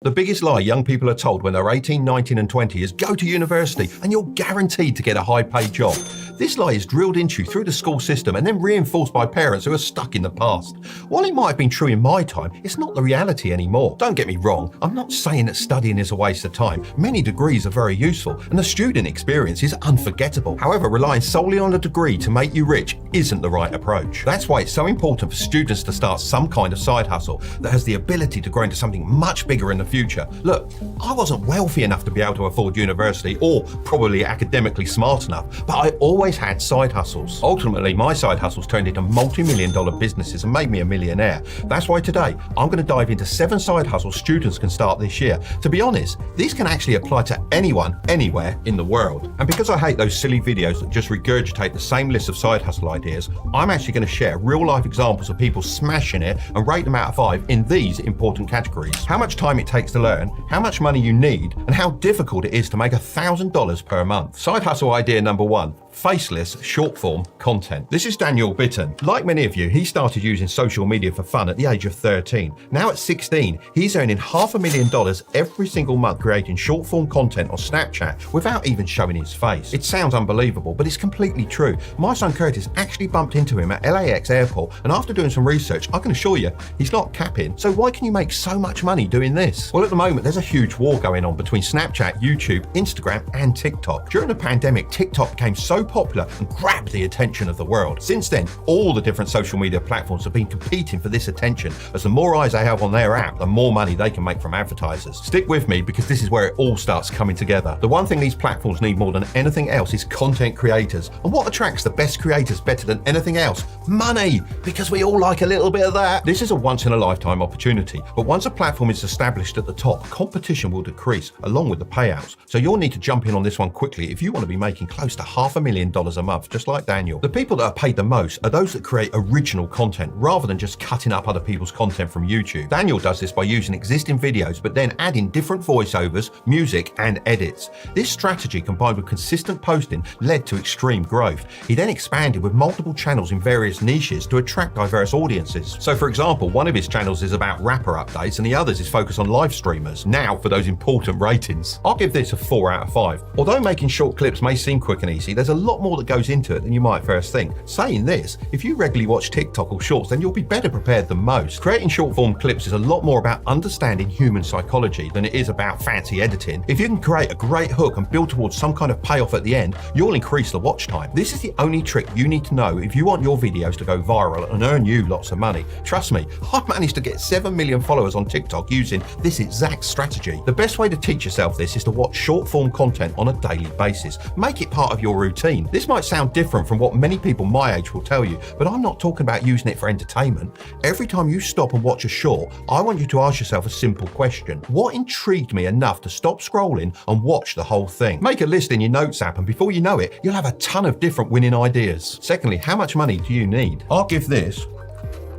The biggest lie young people are told when they're 18, 19 and 20 is go to university and you're guaranteed to get a high-paid job. This lie is drilled into you through the school system and then reinforced by parents who are stuck in the past. While it might have been true in my time, it's not the reality anymore. Don't get me wrong, I'm not saying that studying is a waste of time. Many degrees are very useful and the student experience is unforgettable. However, relying solely on a degree to make you rich isn't the right approach. That's why it's so important for students to start some kind of side hustle that has the ability to grow into something much bigger in the future. Look, I wasn't wealthy enough to be able to afford university or probably academically smart enough, but I always had side hustles. Ultimately, my side hustles turned into multi-million-dollar businesses and made me a millionaire. That's why today I'm going to dive into 7 side hustles students can start this year. To be honest, these can actually apply to anyone, anywhere in the world. And because I hate those silly videos that just regurgitate the same list of side hustle ideas, I'm actually going to share real-life examples of people smashing it and rate them out of 5 in these important categories. How much time it takes to learn, how much money you need, and how difficult it is to make $1,000 per month. Side hustle idea number 1. Faceless short-form content. This is Daniel Bitton. Like many of you, he started using social media for fun at the age of 13. Now at 16, he's earning $500,000 every single month creating short-form content on Snapchat without even showing his face. It sounds unbelievable, but it's completely true. My son Curtis actually bumped into him at LAX airport, and after doing some research, I can assure you, he's not capping. So why can you make so much money doing this? Well, at the moment, there's a huge war going on between Snapchat, YouTube, Instagram, and TikTok. During the pandemic, TikTok became so popular and grabbed the attention of the world. Since then, all the different social media platforms have been competing for this attention, as the more eyes they have on their app, the more money they can make from advertisers. Stick with me because this is where it all starts coming together. The one thing these platforms need more than anything else is content creators. And what attracts the best creators better than anything else? Money! Because we all like a little bit of that. This is a once-in-a-lifetime opportunity, but once a platform is established at the top, competition will decrease along with the payouts. So you'll need to jump in on this one quickly if you want to be making close to $500,000 a month, just like Daniel. The people that are paid the most are those that create original content rather than just cutting up other people's content from YouTube. Daniel does this by using existing videos but then adding different voiceovers, music and edits. This strategy combined with consistent posting led to extreme growth. He then expanded with multiple channels in various niches to attract diverse audiences. So for example, one of his channels is about rapper updates and the others is focused on live streamers. Now for those important ratings. I'll give this a 4 out of 5. Although making short clips may seem quick and easy, there's a lot more that goes into it than you might first think. Saying this, if you regularly watch TikTok or Shorts, then you'll be better prepared than most. Creating short form clips is a lot more about understanding human psychology than it is about fancy editing. If you can create a great hook and build towards some kind of payoff at the end, you'll increase the watch time. This is the only trick you need to know if you want your videos to go viral and earn you lots of money. Trust me, I've managed to get 7 million followers on TikTok using this exact strategy. The best way to teach yourself this is to watch short form content on a daily basis. Make it part of your routine. This might sound different from what many people my age will tell you, but I'm not talking about using it for entertainment. Every time you stop and watch a short, I want you to ask yourself a simple question. What intrigued me enough to stop scrolling and watch the whole thing? Make a list in your notes app and before you know it, you'll have a ton of different winning ideas. Secondly, how much money do you need? I'll give this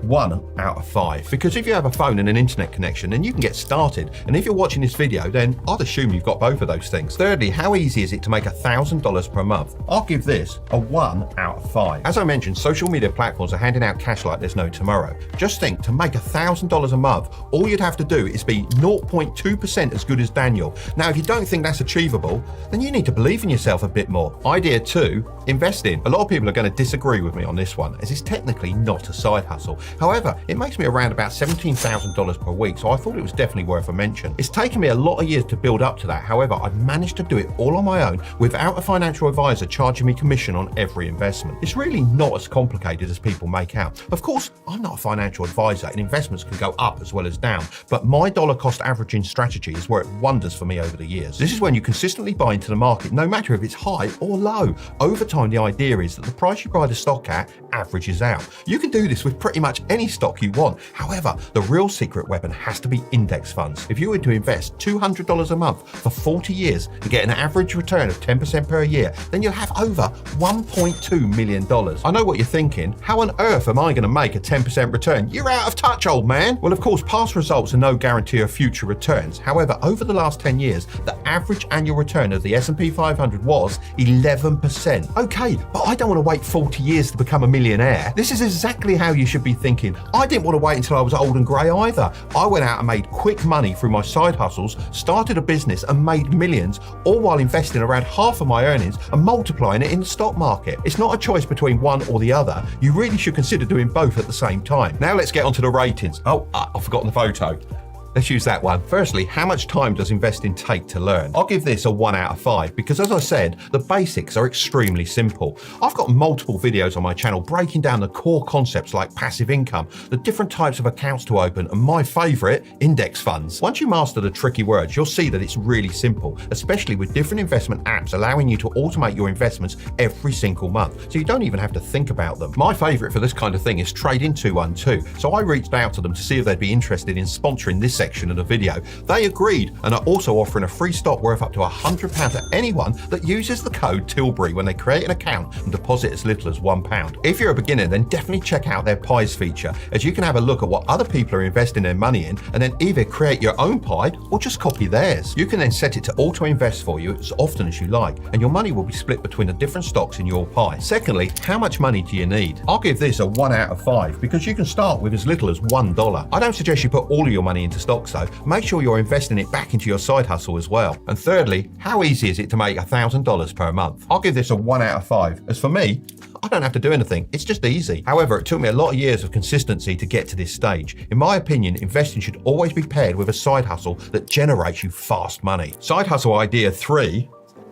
1 out of 5. Because if you have a phone and an internet connection, then you can get started. And if you're watching this video, then I'd assume you've got both of those things. Thirdly, how easy is it to make $1,000 per month? I'll give this a 1 out of 5. As I mentioned, social media platforms are handing out cash like there's no tomorrow. Just think, to make $1,000 a month, all you'd have to do is be 0.2% as good as Daniel. Now, if you don't think that's achievable, then you need to believe in yourself a bit more. Idea 2, investing. A lot of people are going to disagree with me on this one, as it's technically not a side hustle. However, it makes me around about $17,000 per week, so I thought it was definitely worth a mention. It's taken me a lot of years to build up to that. However, I've managed to do it all on my own without a financial advisor charging me commission on every investment. It's really not as complicated as people make out. Of course, I'm not a financial advisor and investments can go up as well as down, but my dollar cost averaging strategy has worked wonders for me over the years. This is when you consistently buy into the market, no matter if it's high or low. Over time, the idea is that the price you buy the stock at averages out. You can do this with pretty much any stock you want. However, the real secret weapon has to be index funds. If you were to invest $200 a month for 40 years and get an average return of 10% per year, then you'll have over $1.2 million. I know what you're thinking. How on earth am I going to make a 10% return? You're out of touch, old man. Well, of course, past results are no guarantee of future returns. However, over the last 10 years, the average annual return of the S&P 500 was 11%. Okay, but I don't want to wait 40 years to become a millionaire. This is exactly how you should be thinking. I didn't want to wait until I was old and grey either. I went out and made quick money through my side hustles, started a business and made millions, all while investing around half of my earnings and multiplying it in the stock market. It's not a choice between one or the other. You really should consider doing both at the same time. Now let's get onto the ratings. Oh, I've forgotten the photo. Let's use that one. Firstly, how much time does investing take to learn? I'll give this a 1 out of 5 because, as I said, the basics are extremely simple. I've got multiple videos on my channel breaking down the core concepts like passive income, the different types of accounts to open, and my favourite, index funds. Once you master the tricky words, you'll see that it's really simple, especially with different investment apps allowing you to automate your investments every single month, so you don't even have to think about them. My favourite for this kind of thing is Trading 212, so I reached out to them to see if they'd be interested in sponsoring this section of the video. They agreed and are also offering a free stock worth up to £100 to anyone that uses the code Tilbury when they create an account and deposit as little as £1. If you're a beginner, then definitely check out their pies feature, as you can have a look at what other people are investing their money in and then either create your own pie or just copy theirs. You can then set it to auto invest for you as often as you like, and your money will be split between the different stocks in your pie. Secondly, how much money do you need? I'll give this a 1 out of 5 because you can start with as little as $1. I don't suggest you put all of your money into stocks though. Make sure you're investing it back into your side hustle as well. And thirdly, how easy is it to make $1,000 per month? I'll give this a 1 out of 5. As for me, I don't have to do anything. It's just easy. However, it took me a lot of years of consistency to get to this stage. In my opinion, investing should always be paired with a side hustle that generates you fast money. Side hustle idea 3.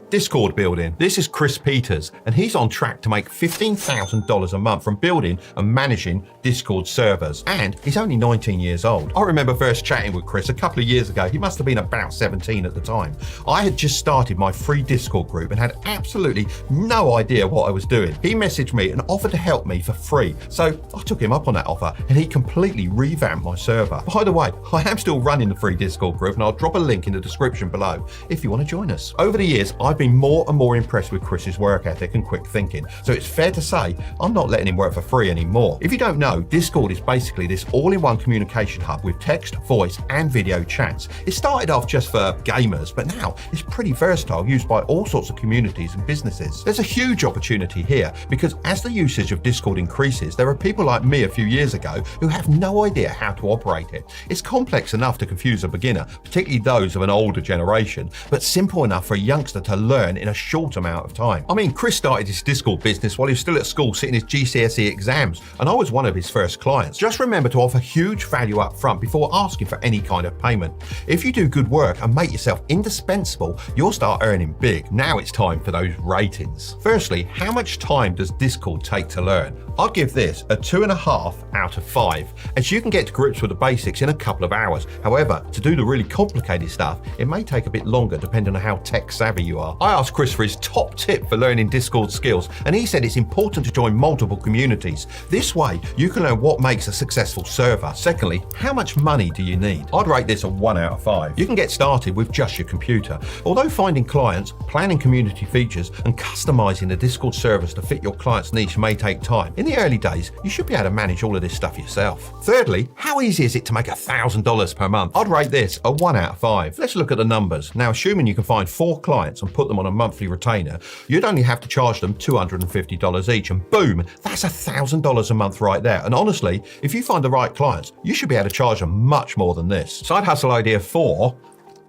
Discord building. This is Chris Peters, and he's on track to make $15,000 a month from building and managing Discord servers. And he's only 19 years old. I remember first chatting with Chris a couple of years ago. He must have been about 17 at the time. I had just started my free Discord group and had absolutely no idea what I was doing. He messaged me and offered to help me for free. So I took him up on that offer and he completely revamped my server. By the way, I am still running the free Discord group and I'll drop a link in the description below if you want to join us. Over the years, I've been more and more impressed with Chris's work ethic and quick thinking, so it's fair to say I'm not letting him work for free anymore. If you don't know, Discord is basically this all-in-one communication hub with text, voice and video chats. It started off just for gamers, but now it's pretty versatile, used by all sorts of communities and businesses. There's a huge opportunity here because as the usage of Discord increases, there are people like me a few years ago who have no idea how to operate it. It's complex enough to confuse a beginner, particularly those of an older generation, but simple enough for a youngster to learn in a short amount of time. I mean, Chris started his Discord business while he was still at school sitting his GCSE exams, and I was one of his first clients. Just remember to offer huge value up front before asking for any kind of payment. If you do good work and make yourself indispensable, you'll start earning big. Now it's time for those ratings. Firstly, how much time does Discord take to learn? I'll give this a 2.5 out of 5, as you can get to grips with the basics in a couple of hours. However, to do the really complicated stuff, it may take a bit longer depending on how tech savvy you are. I asked Chris for his top tip for learning Discord skills, and he said it's important to join multiple communities. This way, you can learn what makes a successful server. Secondly, how much money do you need? I'd rate this a 1 out of 5. You can get started with just your computer. Although finding clients, planning community features, and customizing the Discord servers to fit your client's niche may take time, in the early days, you should be able to manage all of this stuff yourself. Thirdly, how easy is it to make $1,000 per month? I'd rate this a 1 out of 5. Let's look at the numbers. Now, assuming you can find 4 clients and put them on a monthly retainer, you'd only have to charge them $250 each, and boom, that's $1,000 a month right there. And honestly, if you find the right clients, you should be able to charge them much more than this. Side hustle idea 4.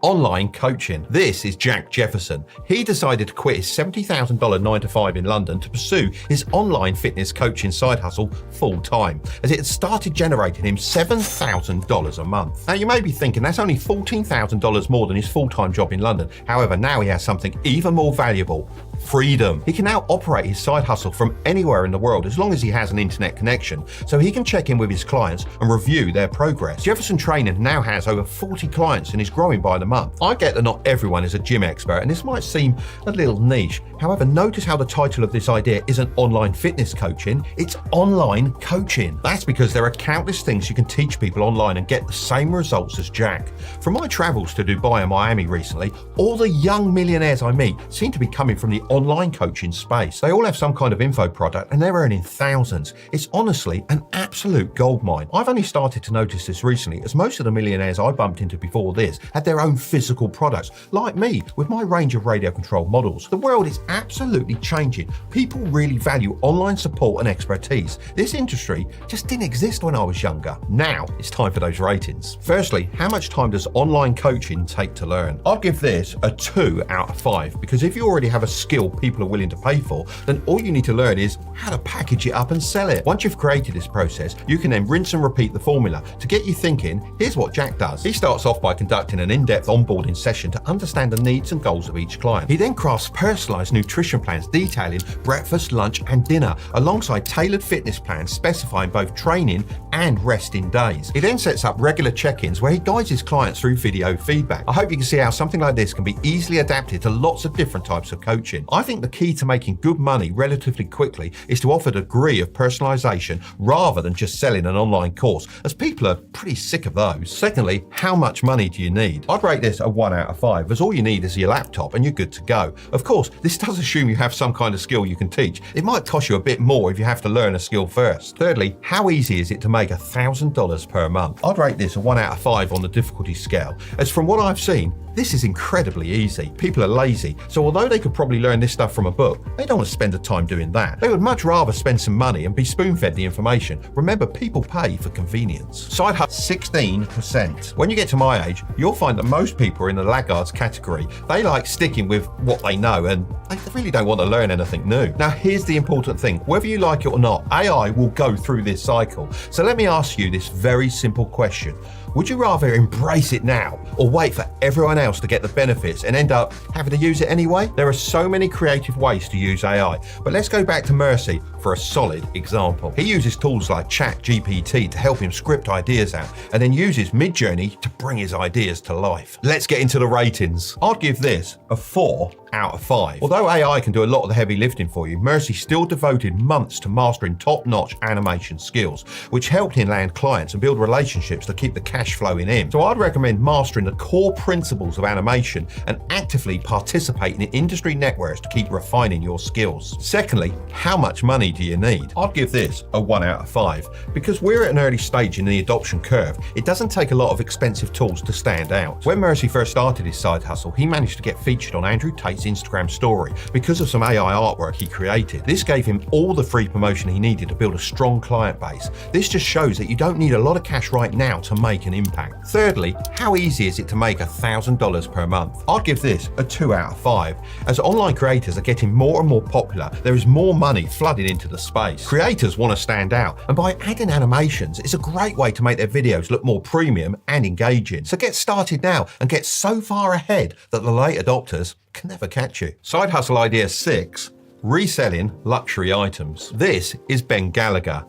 Online coaching. This is Jack Jefferson. He decided to quit his $70,000 9-to-5 in London to pursue his online fitness coaching side hustle full time, as it had started generating him $7,000 a month. Now you may be thinking that's only $14,000 more than his full-time job in London. However, now he has something even more valuable: freedom. He can now operate his side hustle from anywhere in the world as long as he has an internet connection, so he can check in with his clients and review their progress. Jefferson Training now has over 40 clients and is growing by the month. I get that not everyone is a gym expert and this might seem a little niche. However, notice how the title of this idea isn't online fitness coaching, it's online coaching. That's because there are countless things you can teach people online and get the same results as Jack. From my travels to Dubai and Miami recently, all the young millionaires I meet seem to be coming from the online coaching space. They all have some kind of info product and they're earning thousands. It's honestly an absolute goldmine. I've only started to notice this recently, as most of the millionaires I bumped into before this had their own physical products, like me with my range of radio control models. The world is absolutely changing. People really value online support and expertise. This industry just didn't exist when I was younger. Now it's time for those ratings. Firstly, how much time does online coaching take to learn? I'd give this a 2 out of 5, because if you already have a skill people are willing to pay for, then all you need to learn is how to package it up and sell it. Once you've created this process, you can then rinse and repeat the formula. To get you thinking, here's what Jack does. He starts off by conducting an in-depth onboarding session to understand the needs and goals of each client. He then crafts personalized nutrition plans detailing breakfast, lunch, and dinner, alongside tailored fitness plans specifying both training and resting days. He then sets up regular check-ins where he guides his clients through video feedback. I hope you can see how something like this can be easily adapted to lots of different types of coaching. I think the key to making good money relatively quickly is to offer a degree of personalization rather than just selling an online course, as people are pretty sick of those. Secondly, how much money do you need? I'd rate this a 1 out of 5, as all you need is your laptop and you're good to go. Of course, this does assume you have some kind of skill you can teach. It might cost you a bit more if you have to learn a skill first. Thirdly, how easy is it to make $1,000 per month? I'd rate this a 1 out of 5 on the difficulty scale, as from what I've seen, this is incredibly easy. People are lazy, so although they could probably learn this stuff from a book, they don't want to spend the time doing that. They would much rather spend some money and be spoon-fed the information. Remember, people pay for convenience. Side hustle, 16%. When you get to my age, you'll find that most people are in the laggards category. They like sticking with what they know and they really don't want to learn anything new. Now, here's the important thing. Whether you like it or not, AI will go through this cycle. So let me ask you this very simple question. Would you rather embrace it now or wait for everyone else to get the benefits and end up having to use it anyway? There are so many creative ways to use AI, but let's go back to Mercy for a solid example. He uses tools like ChatGPT to help him script ideas out and then uses Midjourney to bring his ideas to life. Let's get into the ratings. I'd give this a 4 out of 5. Although AI can do a lot of the heavy lifting for you, Mercy still devoted months to mastering top-notch animation skills, which helped him land clients and build relationships to keep the cash flowing in. So I'd recommend mastering the core principles of animation and actively participating in industry networks to keep refining your skills. Secondly, how much money do you need? I'd give this a 1 out of 5. Because we're at an early stage in the adoption curve, it doesn't take a lot of expensive tools to stand out. When Mercy first started his side hustle, he managed to get featured on Andrew Tate's Instagram story because of some AI artwork he created. This gave him all the free promotion he needed to build a strong client base. This just shows that you don't need a lot of cash right now to make an impact. Thirdly, how easy is it to make $1,000 per month? I'd give this a 2 out of 5. As online creators are getting more and more popular, there is more money flooding into the space. Creators want to stand out, and by adding animations, it's a great way to make their videos look more premium and engaging. So get started now and get so far ahead that the late adopters can never catch you. Side hustle idea 6, reselling luxury items. This is Ben Gallagher.